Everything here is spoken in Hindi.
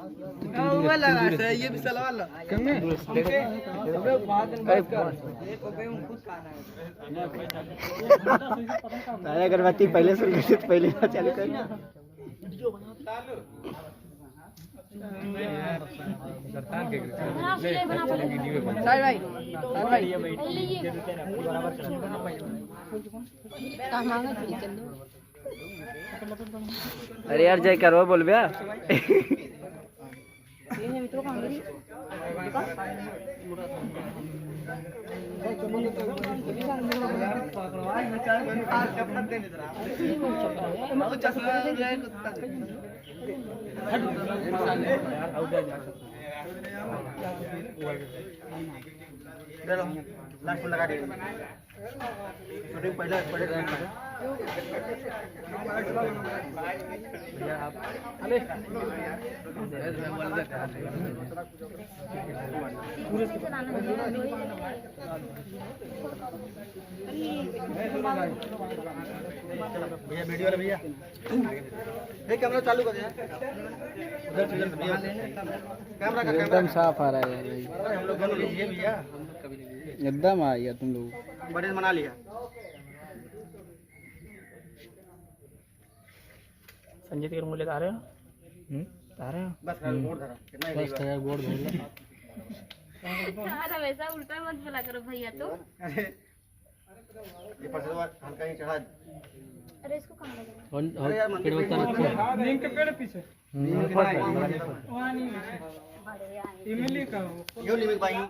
वो लगा है ये भी सलवा लो कंगे अबे बाद में बात कर ये को पे खुद खाना है अरे अगरबत्ती पहले शुरू कर तो पहले चालू कर ना वीडियो बना चालू साहिल भाई अरे यार जय करो बोल बे लास्ट में लगा दे शूटिंग पहले पहले भैया आप अरे भैया वीडियो वाला भैया ये कैमरा चालू कर यार उधर भैया कैमरा का एकदम साफ आ रहा है यार हम लोग दोनों लीजिए भैया एकदम आ गया तुम लोग बड़े मना लिया संजय तेरे मुझे आ रहे हो आ रहे हो बस बोर्ड धरा कितना ही बस तेरा बोर्ड धर ले तुम्हारा वैसा उल्टा मत बोला करो भैया तो। ये पटवा हल्का ही चढ़ा अरे इसको कहाँ लगा? अरे यार मंदिर पे नीम के पेड़ पीछे वहां नहीं वहाँ नहीं बड़े आए। इमली का यो लिमिक भाई